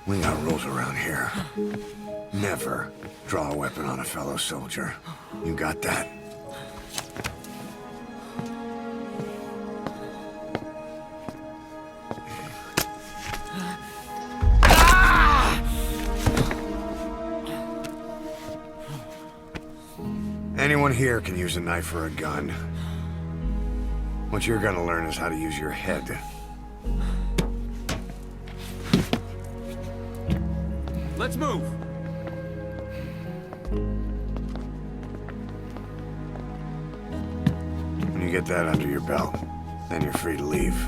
We got rules around here. Never draw a weapon on a fellow soldier. You got that? Anyone here can use a knife or a gun. What you're gonna learn is how to use your head. Let's move! When you get that under your belt, then you're free to leave.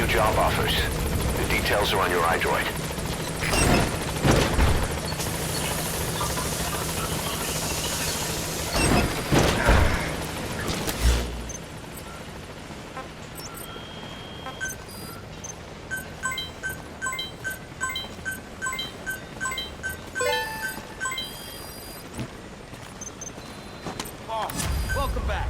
Job offers. The details are on your iDroid. Boss, welcome back.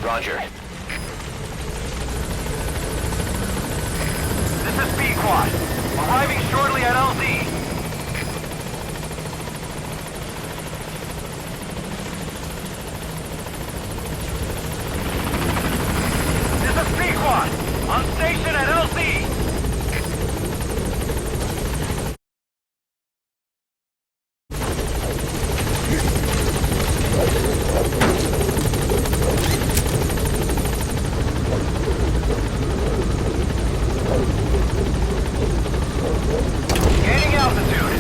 Roger. This is B-Quad. Arriving shortly at LZ. This is B-Quad. On station at LZ. Gaining altitude.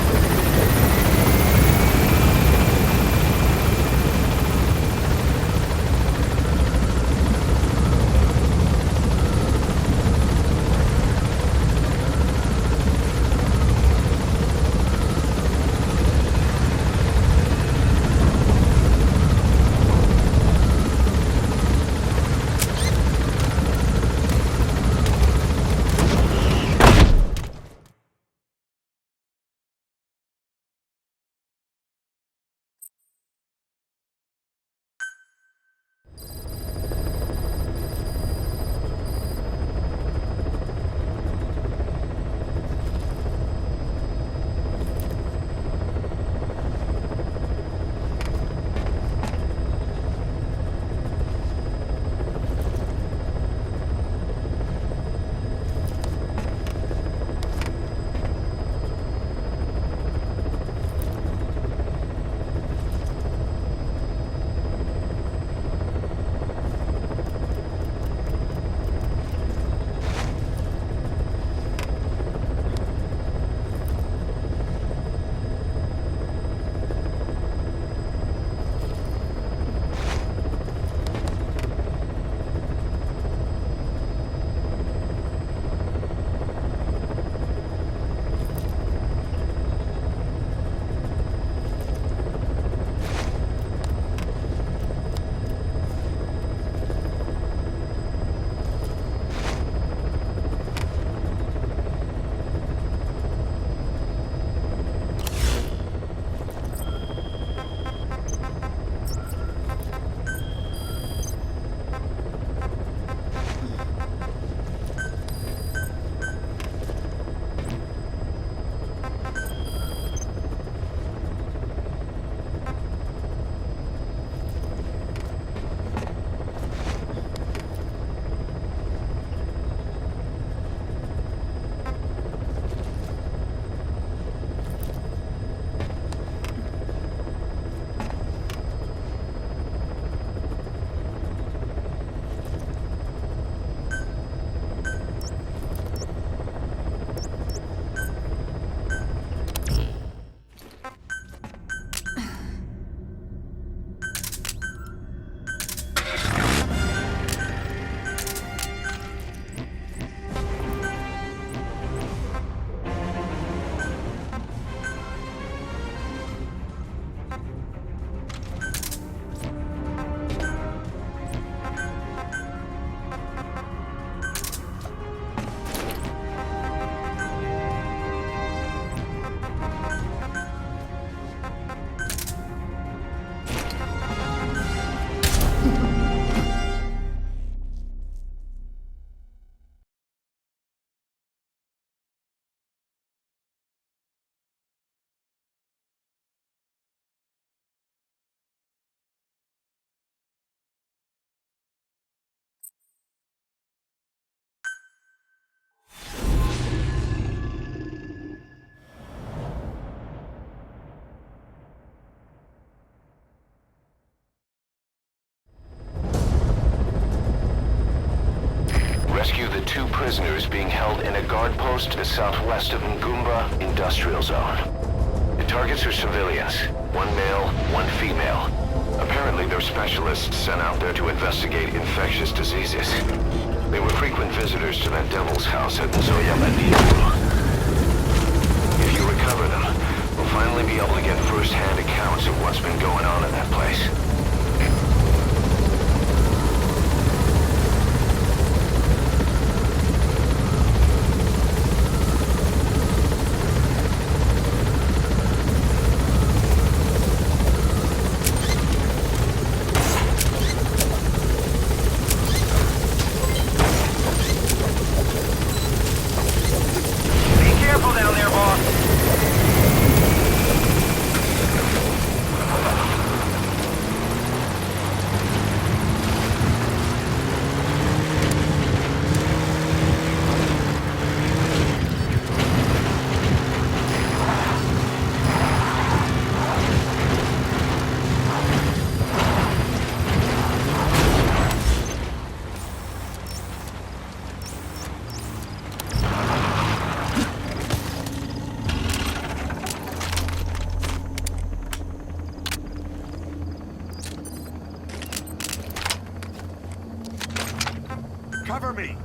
prisoner is being held in a guard post to the southwest of Ngumba Industrial Zone. The targets are civilians, one male, one female. Apparently they're specialists sent out there to investigate infectious diseases. They were frequent visitors to that devil's house at Nzoya Mediu. If you recover them, we'll finally be able to get first-hand accounts of what's been going on in that place. Cover me!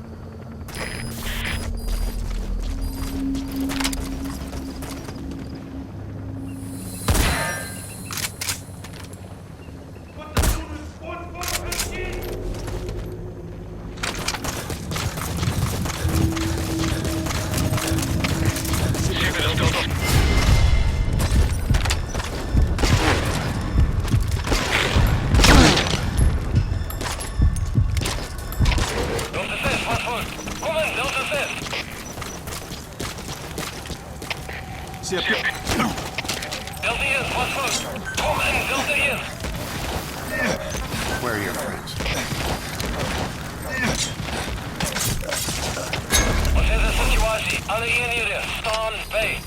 Where are your friends? Wat is de situatie? Alle eenheden, staan bij.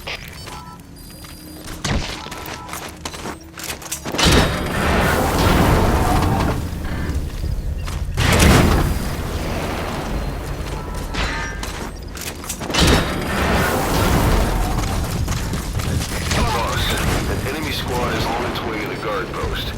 Squad is on its way to the guard post.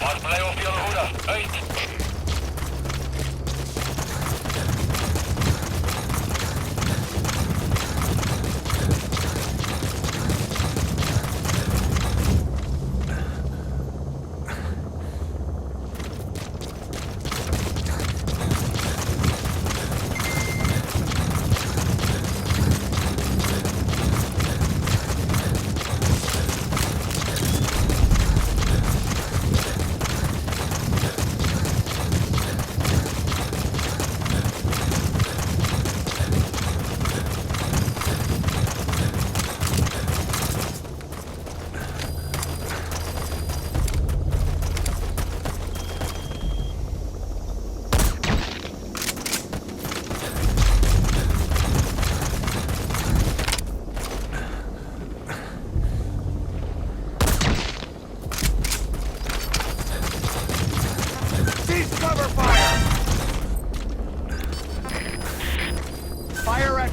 Maar blijf op je hoede. Uit.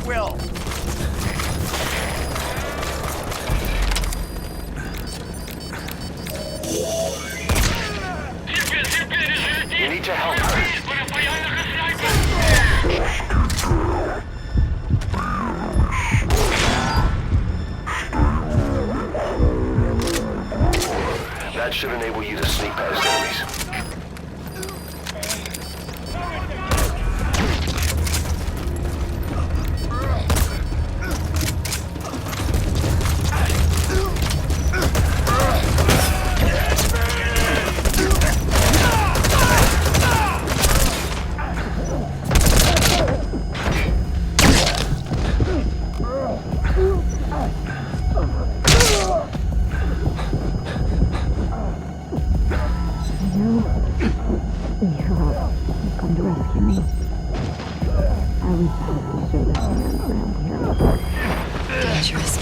at will. You need to help her. That should enable you to sneak past enemies. Come to rescue me. I was supposed to show this man around here. Dangerous.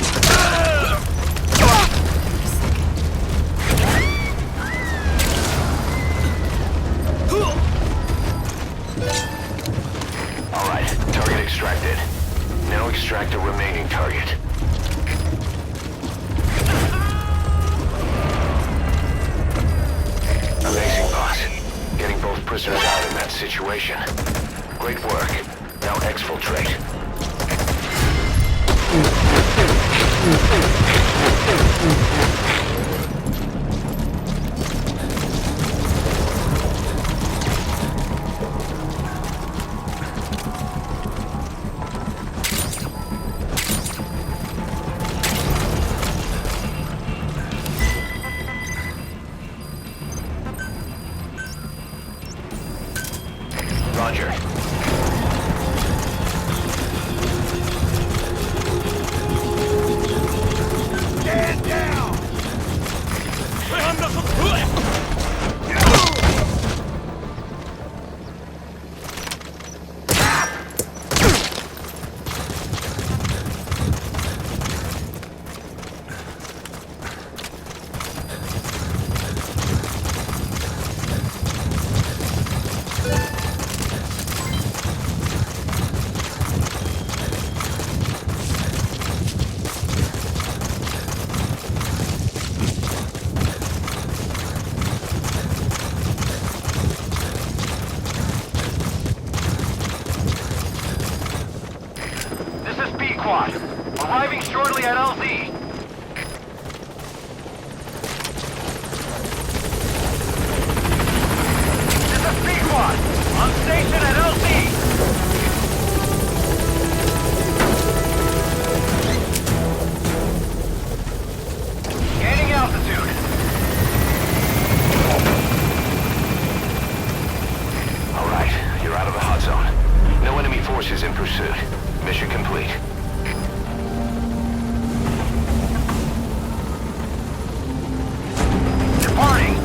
Alright, target extracted. Now extract the remaining target. Amazing, boss. Getting both prisoners out in that situation. Great work. Now exfiltrate. Roger. Stand down! Squad, arriving shortly at LZ. This is B Squad, on station at LZ. Gaining altitude. All right, you're out of the hot zone. No enemy forces in pursuit. Mission complete. Departing.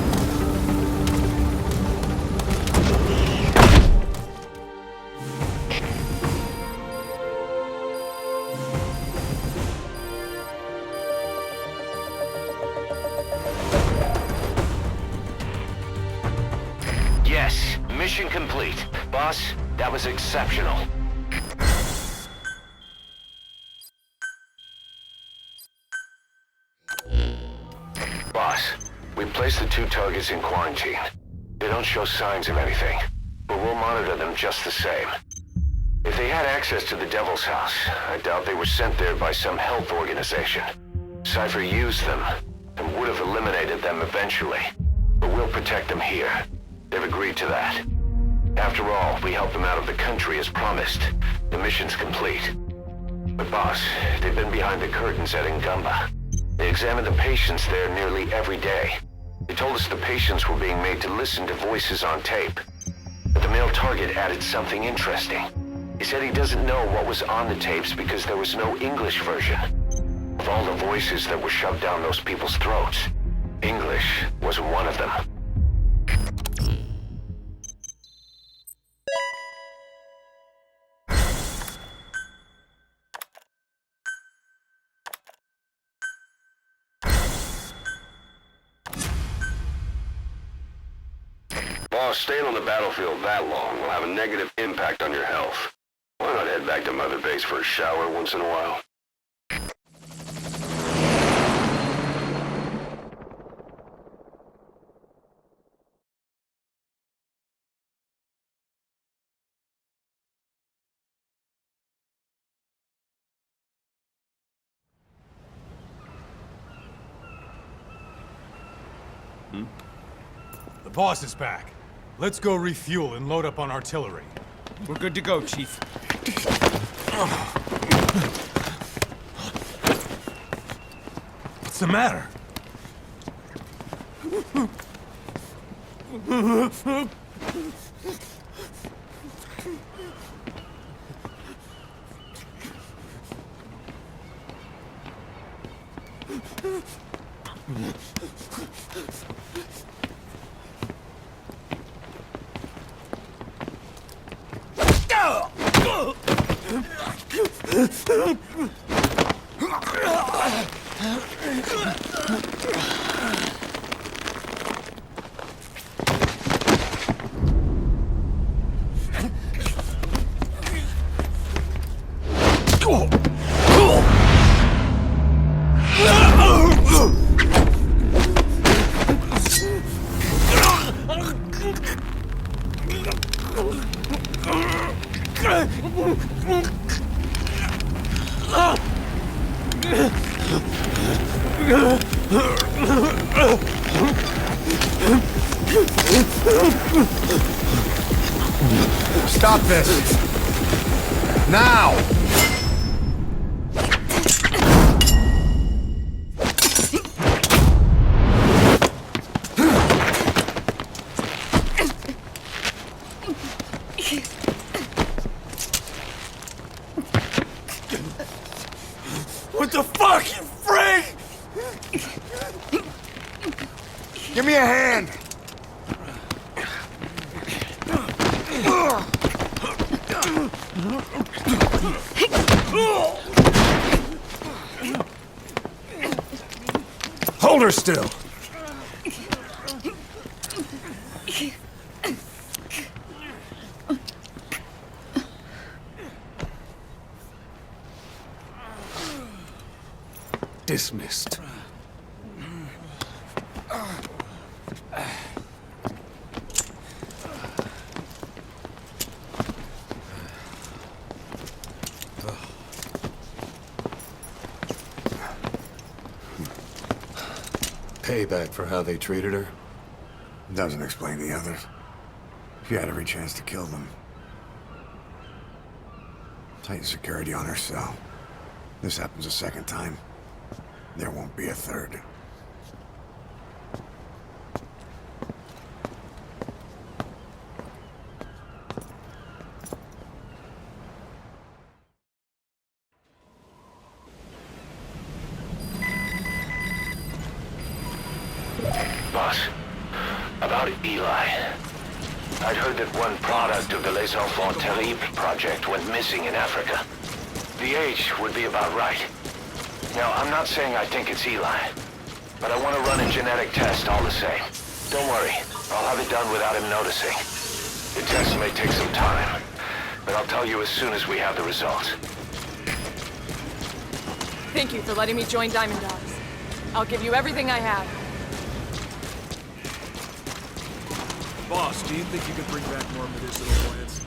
Yes, mission complete. Boss, that was exceptional. Boss, we placed the two targets in quarantine. They don't show signs of anything, but we'll monitor them just the same. If they had access to the Devil's House, I doubt they were sent there by some health organization. Cypher used them, and would have eliminated them eventually. But we'll protect them here. They've agreed to that. After all, we helped them out of the country as promised. The mission's complete. But boss, they've been behind the curtains at Ngumba. They examined the patients there nearly every day. They told us the patients were being made to listen to voices on tape. But the male target added something interesting. He said he doesn't know what was on the tapes because there was no English version. Of all the voices that were shoved down those people's throats, English was one of them. Boss, staying on the battlefield that long will have a negative impact on your health. Why not Head back to Mother Base for a shower once in a while. The boss is back. Let's go refuel and load up on artillery. We're good to go, Chief. What's the matter? Stop this! Now! What the fuck, you freak? Give me a hand! Hold her still! Dismissed. Payback for how they treated her? Doesn't explain the others. She had every chance to kill them. Tighten security on her cell. This happens a second time, there won't be a third. Boss, about Eli. I'd heard that one product of the Les Enfants Terribles project went missing in Africa. The age would be about right. Now, I'm not saying I think it's Eli, but I want to run a genetic test all the same. Don't worry, I'll have it done without him noticing. The test may take some time, but I'll tell you as soon as we have the results. Thank you for letting me join Diamond Dogs. I'll give you everything I have. Boss, do you think you could bring back more medicinal plants?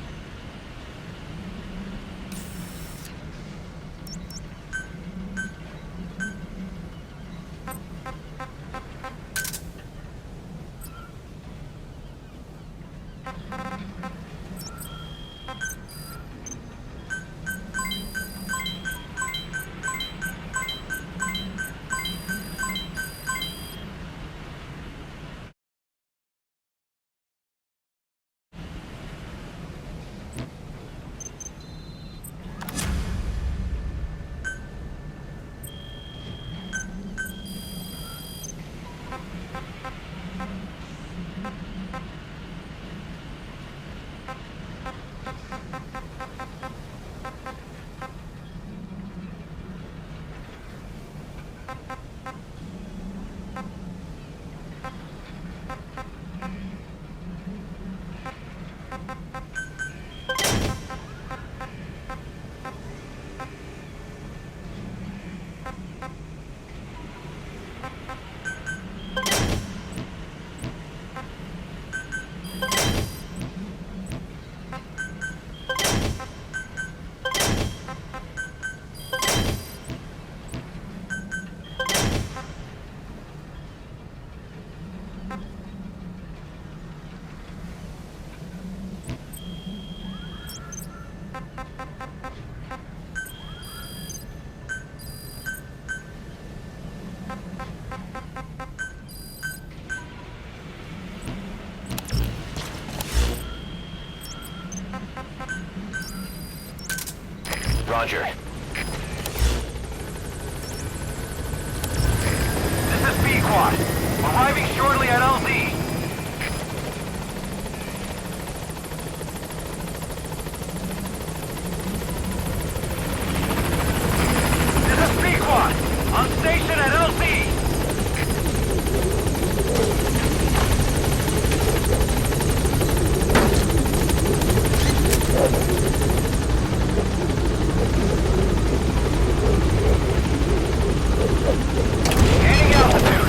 Roger. This is Pequod. Arriving shortly at LZ. This is Pequod. On station at LZ. Gaining altitude.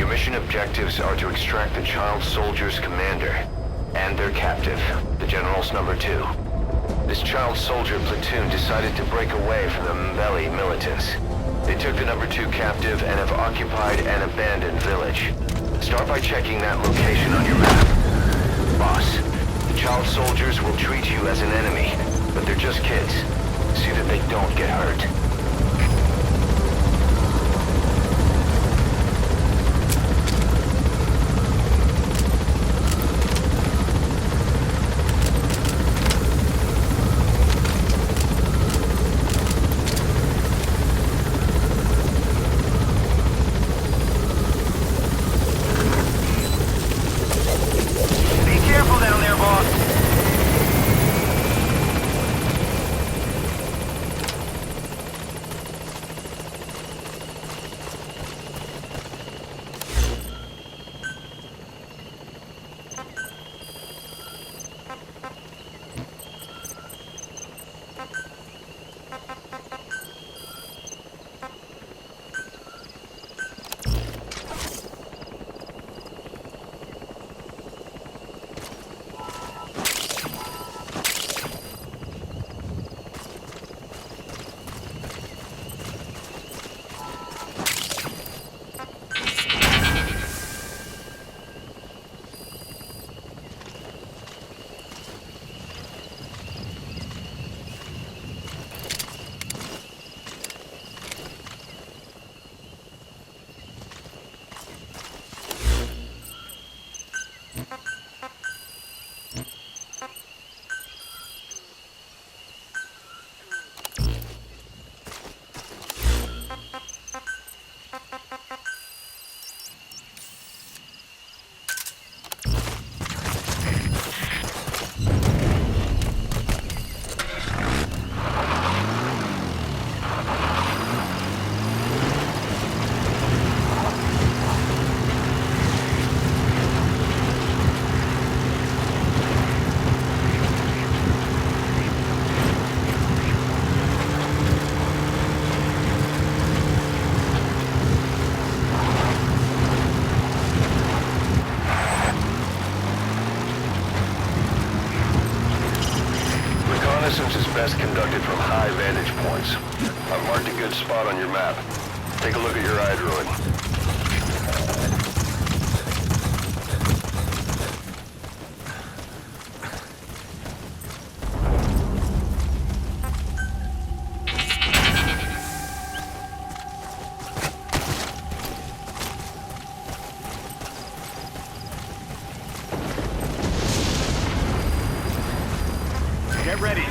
Mission objectives are to extract the child soldier's commander and their captive, the General's number 2. This child soldier platoon decided to break away from the Mbeli militants. They took the number 2 captive and have occupied an abandoned village. Start by checking that location on your map. Boss, the child soldiers will treat you as an enemy, but they're just kids. See that they don't get hurt. good spot on your map. Take a look at your iDroid. Get ready.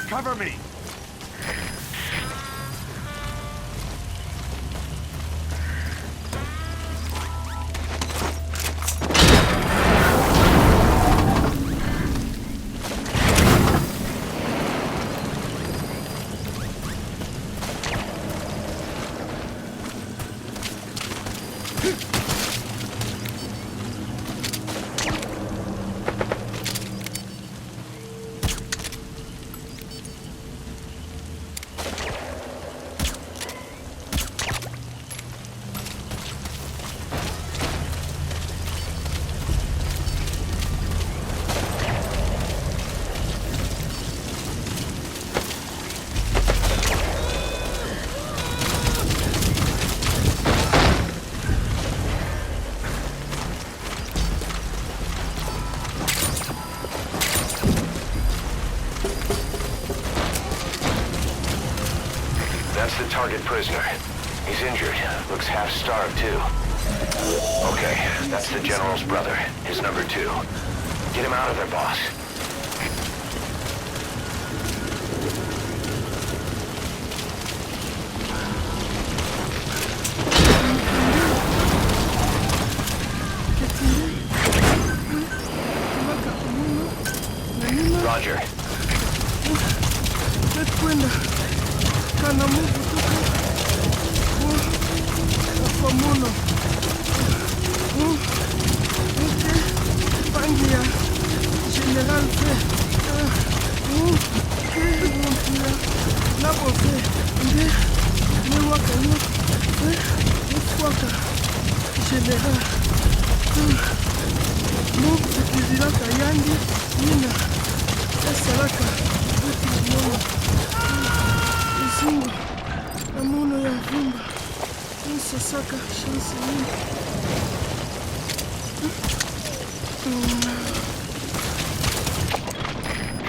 Cover me. That's the target prisoner. He's injured. Looks half-starved, too. Okay, that's the General's brother, his number 2. Get him out of there, boss. Roger.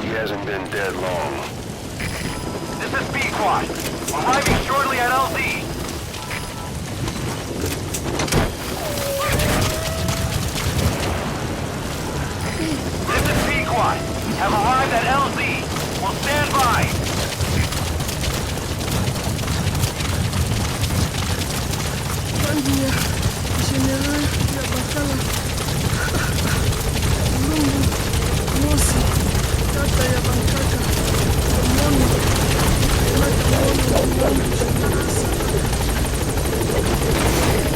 He hasn't been dead long. This is B-Quad. Arriving shortly at LZ. This is B-Quad. Have arrived at LZ. Will stand by.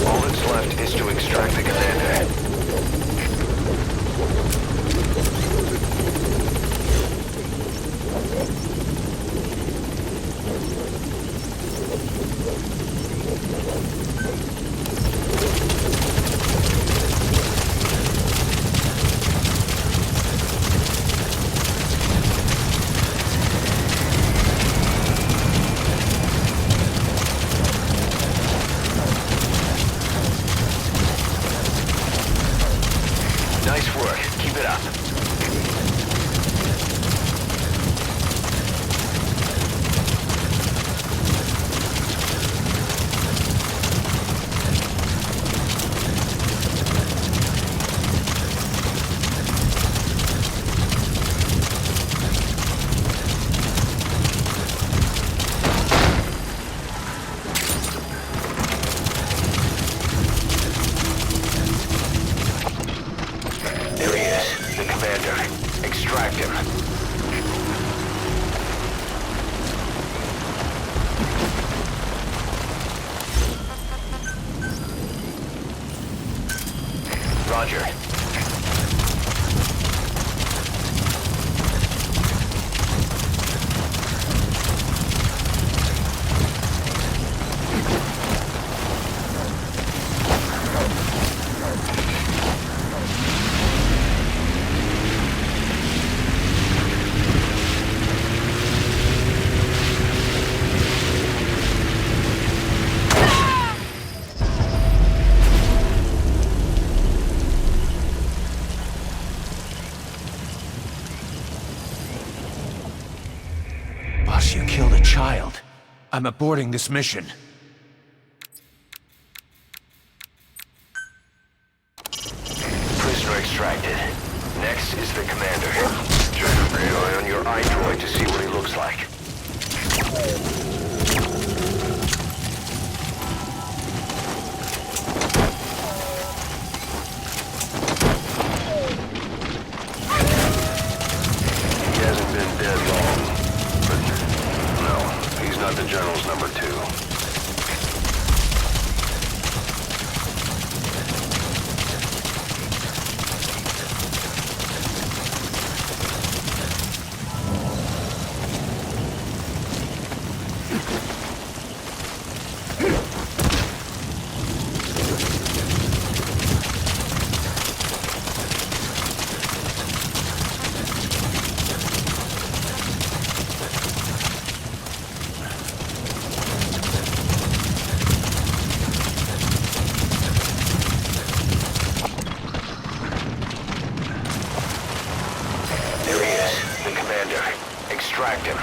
All that's left is to extract the commander. Nice work. Keep it up. child. I'm aborting this mission. Prisoner extracted. Next is the commander. Rely on your eye droid to see what he looks like. He hasn't been dead long, but no, he's not the General's number 2. Extract him.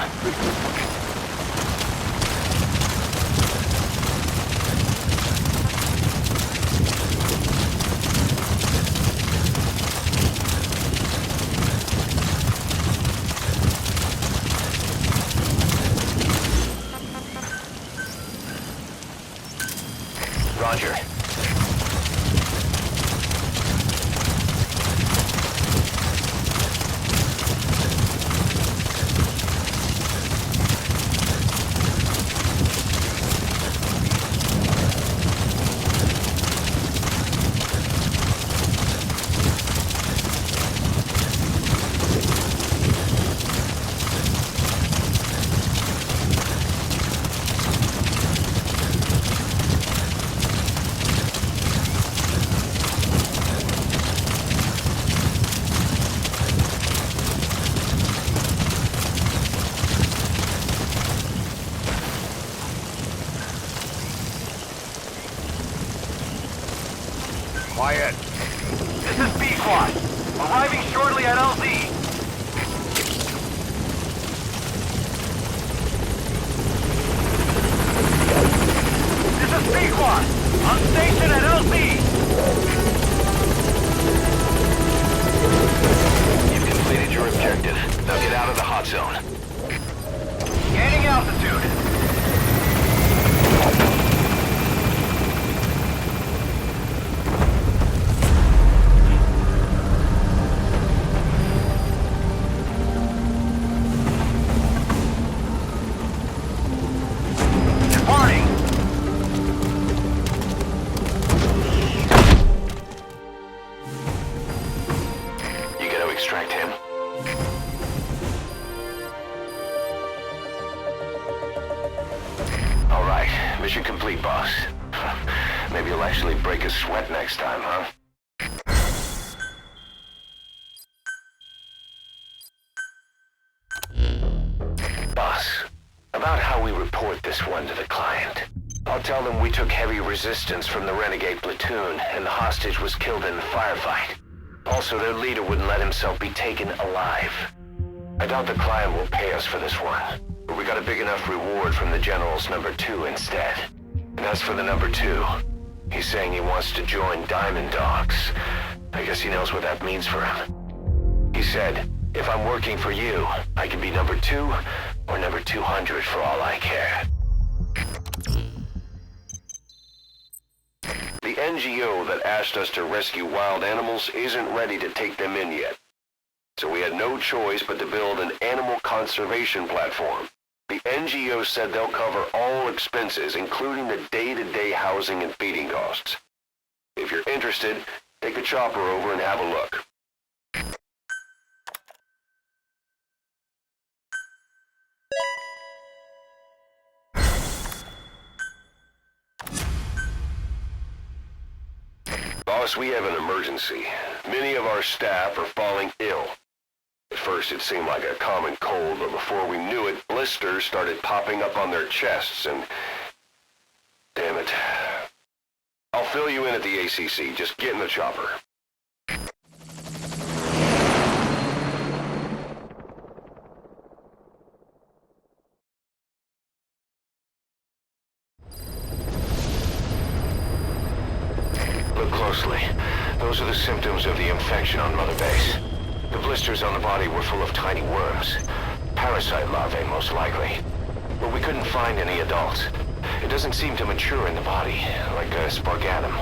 Roger. Quiet. This is B-Squad. Arriving shortly at LZ. This is B-Squad. On station at LZ. You've completed your objective. Now get out of the hot zone. Gaining altitude. Extract him. All right, mission complete, boss. Maybe you'll actually break a sweat next time, huh? Boss, about how we report this one to the client. I'll tell them we took heavy resistance from the renegade platoon and the hostage was killed in the firefight. Also, their leader wouldn't let himself be taken alive. I doubt the client will pay us for this one, but we got a big enough reward from the General's number 2 instead. And as for the number 2, he's saying he wants to join Diamond Dogs. I guess he knows what that means for him. He said, if I'm working for you, I can be number 2 or number 200 for all I care. The NGO that asked us to rescue wild animals isn't ready to take them in yet. So we had no choice but to build an animal conservation platform. The NGO said they'll cover all expenses, including the day-to-day housing and feeding costs. If you're interested, take a chopper over and have a look. Boss, we have an emergency. Many of our staff are falling ill. At first it seemed like a common cold, but before we knew it, blisters started popping up on their chests and... Damn it. I'll fill you in at the ACC. Just get in the chopper. Those are the symptoms of the infection on Mother Base. The blisters on the body were full of tiny worms. Parasite larvae, most likely. But we couldn't find any adults. It doesn't seem to mature in the body, like a spargatum.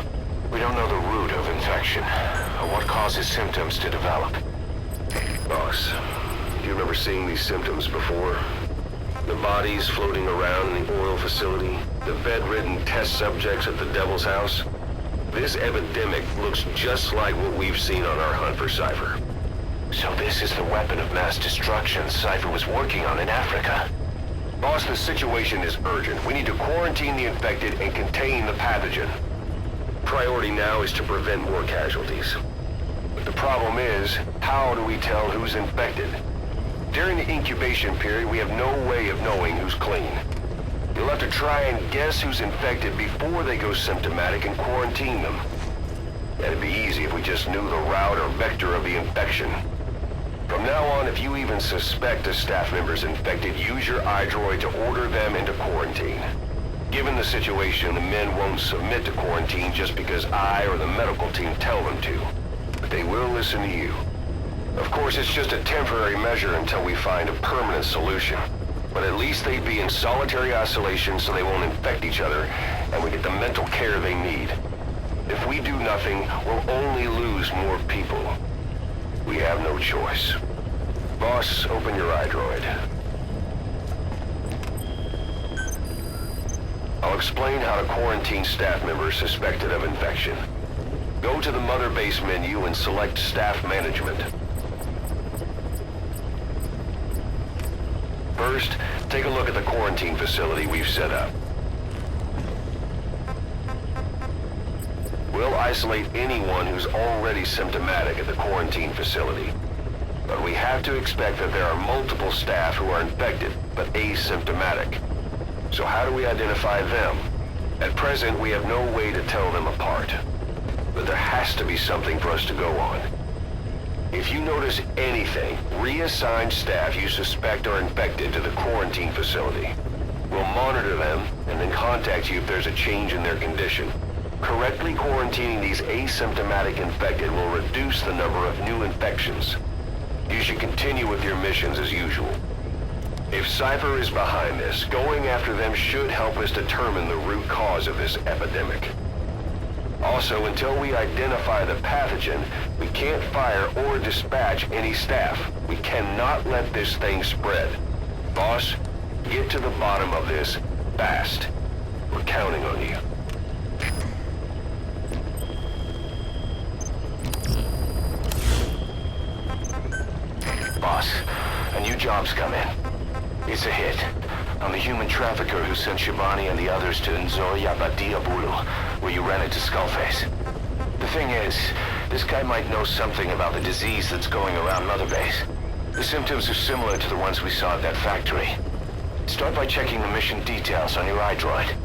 We don't know the root of infection, or what causes symptoms to develop. Boss, do you remember seeing these symptoms before? The bodies floating around in the oil facility, the bedridden test subjects at the Devil's House. This epidemic looks just like what we've seen on our hunt for Cypher. So this is the weapon of mass destruction Cypher was working on in Africa. Boss, the situation is urgent. We need to quarantine the infected and contain the pathogen. Priority now is to prevent more casualties. But the problem is, how do we tell who's infected? During the incubation period, we have no way of knowing who's clean. You'll have to try and guess who's infected before they go symptomatic and quarantine them. That'd be easy if we just knew the route or vector of the infection. From now on, if you even suspect a staff member's infected, use your iDroid to order them into quarantine. Given the situation, the men won't submit to quarantine just because I or the medical team tell them to. But they will listen to you. Of course, it's just a temporary measure until we find a permanent solution. But at least they'd be in solitary isolation so they won't infect each other, and we get the mental care they need. If we do nothing, we'll only lose more people. We have no choice. Boss, open your iDroid. I'll explain how to quarantine staff members suspected of infection. Go to the Mother Base menu and select Staff Management. First, take a look at the quarantine facility we've set up. We'll isolate anyone who's already symptomatic at the quarantine facility. But we have to expect that there are multiple staff who are infected, but asymptomatic. So how do we identify them? At present, we have no way to tell them apart. But there has to be something for us to go on. If you notice anything, reassign staff you suspect are infected to the quarantine facility. We'll monitor them and then contact you if there's a change in their condition. Correctly quarantining these asymptomatic infected will reduce the number of new infections. You should continue with your missions as usual. If Cypher is behind this, going after them should help us determine the root cause of this epidemic. Also, until we identify the pathogen, we can't fire or dispatch any staff. We cannot let this thing spread. Boss, get to the bottom of this fast. We're counting on you. Boss, a new job's come in. It's a hit. I'm the human trafficker who sent Shabani and the others to Nzoya Badiabulu, where you ran into Skullface. The thing is, this guy might know something about the disease that's going around Mother Base. The symptoms are similar to the ones we saw at that factory. Start by checking the mission details on your iDroid.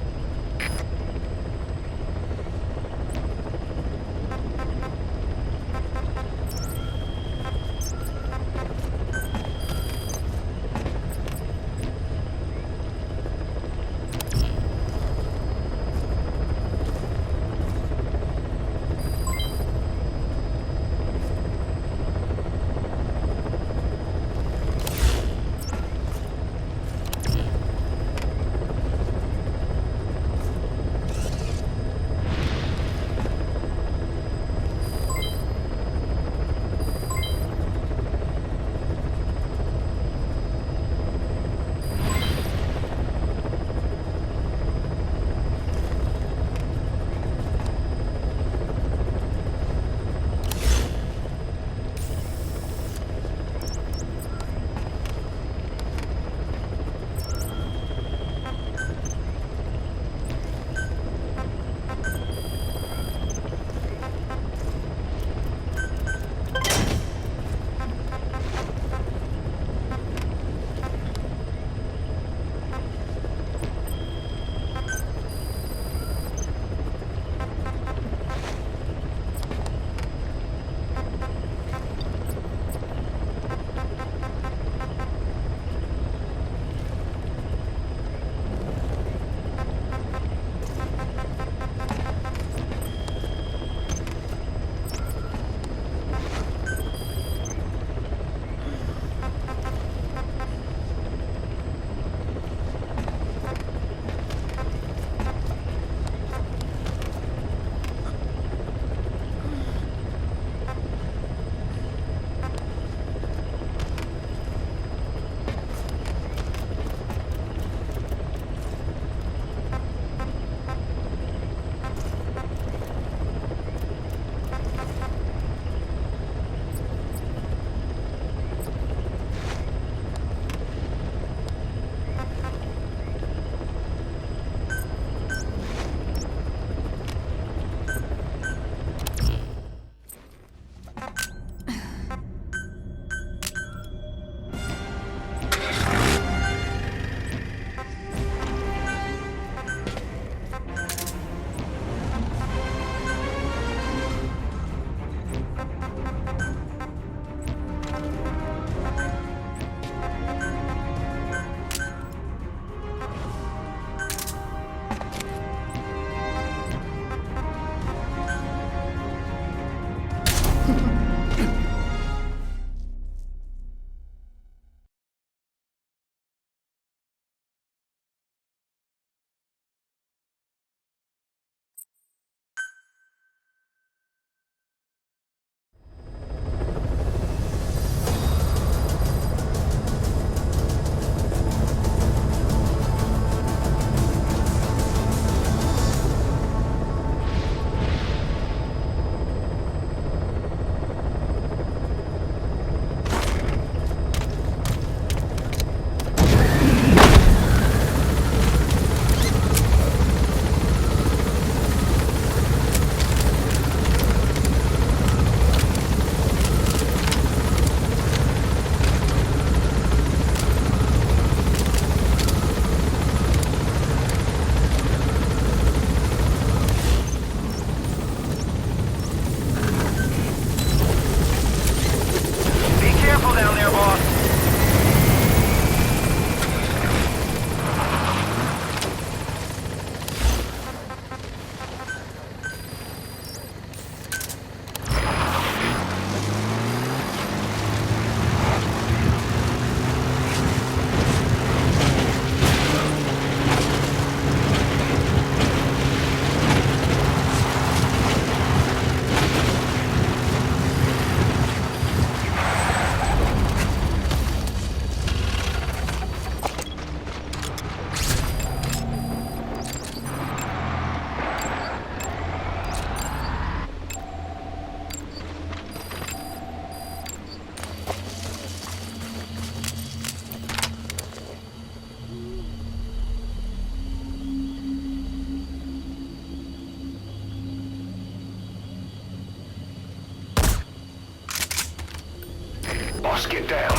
Get down.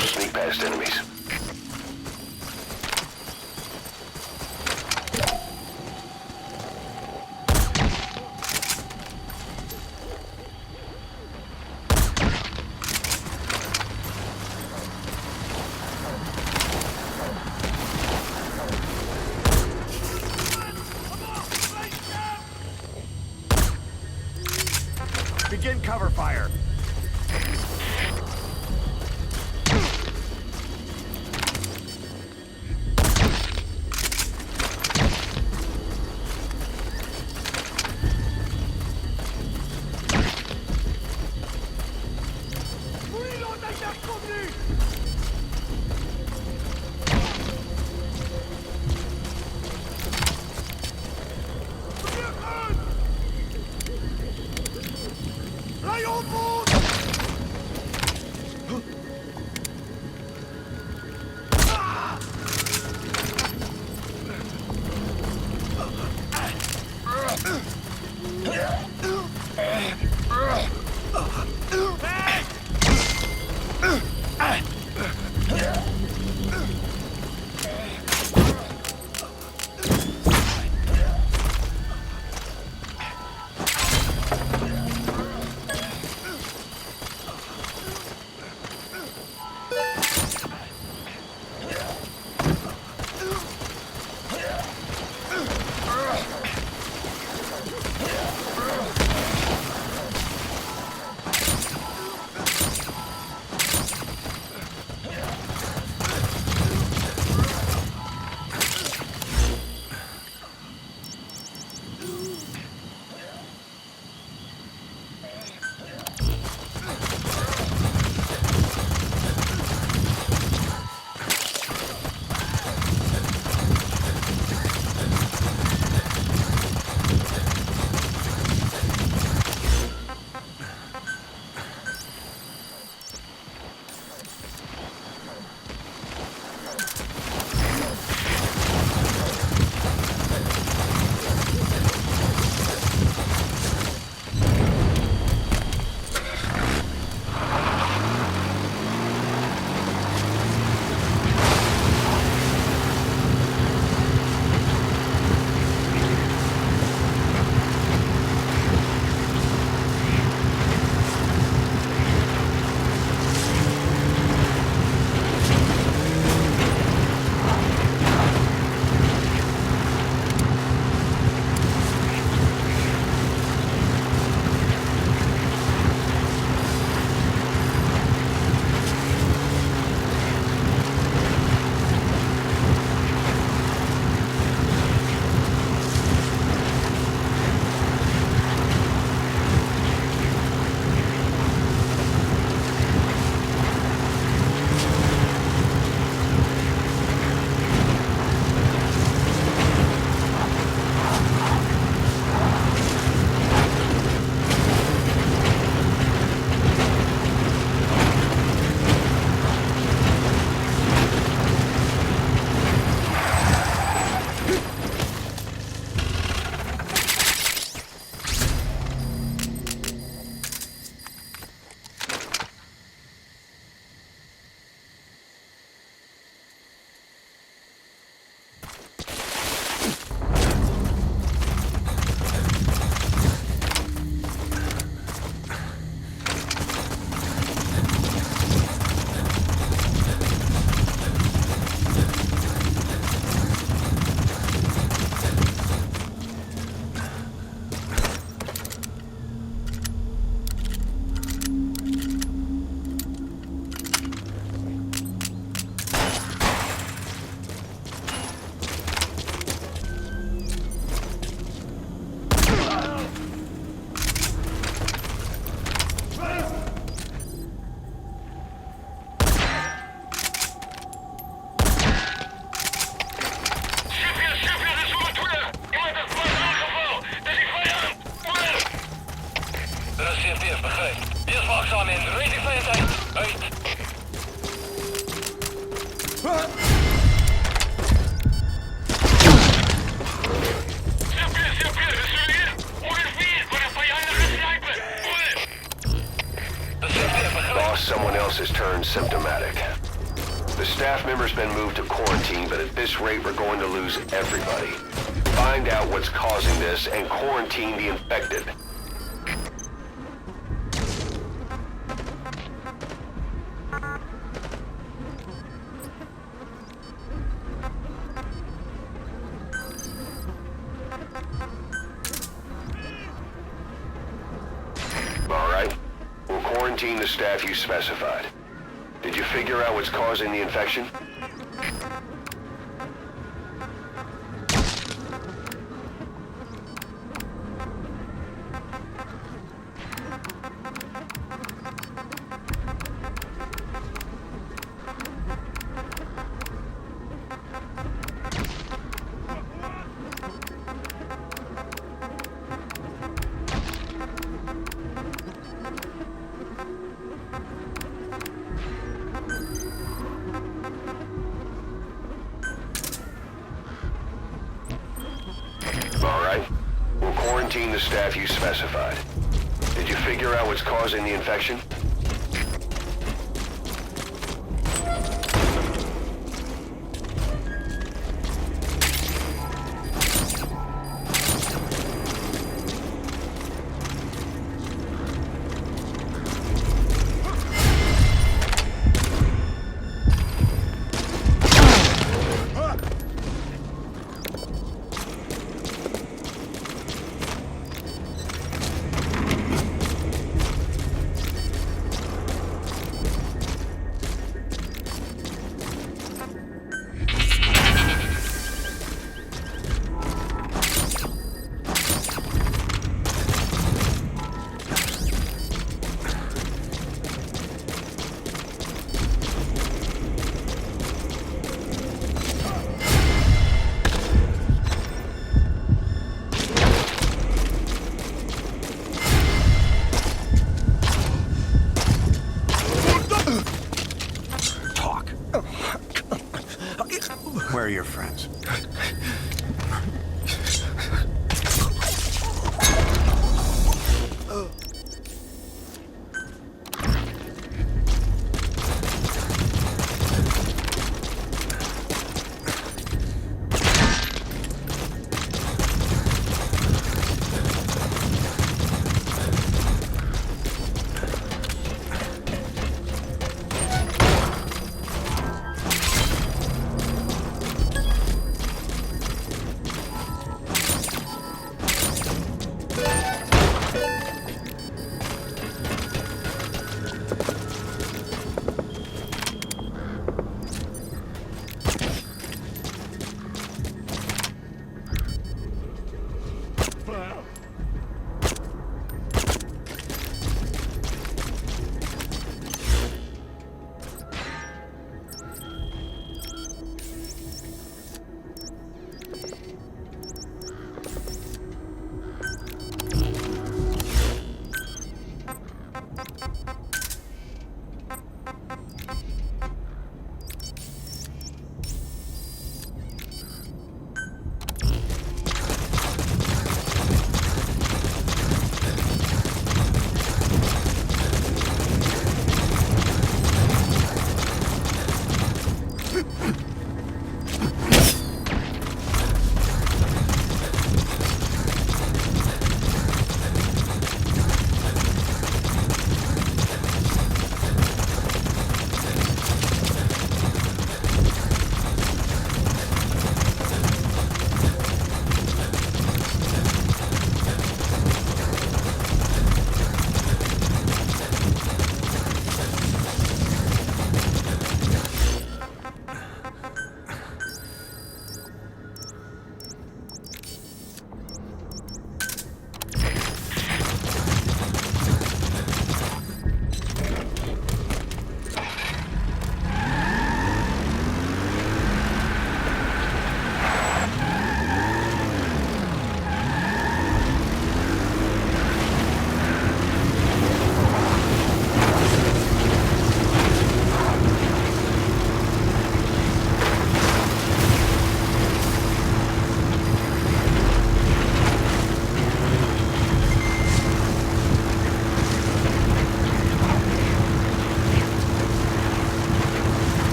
Sneak past enemies. Begin cover fire. someone else has turned symptomatic. The staff member's been moved to quarantine, but at this rate we're going to lose everybody. Find out what's causing this and quarantine the infected. Alright. We'll quarantine the staff you specified. Did you figure out what's causing the infection? Alright. We'll quarantine the staff you specified. Did you figure out what's causing the infection?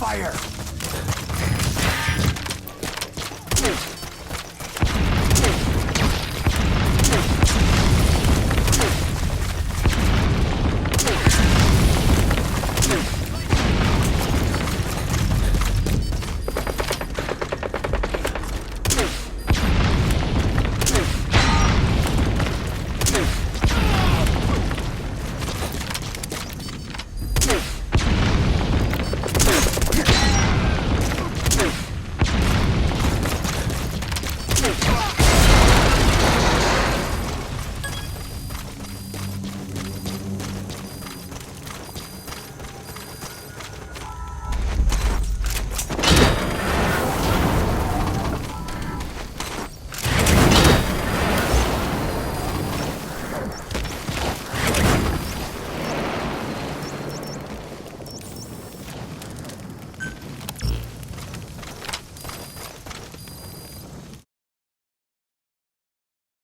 fire!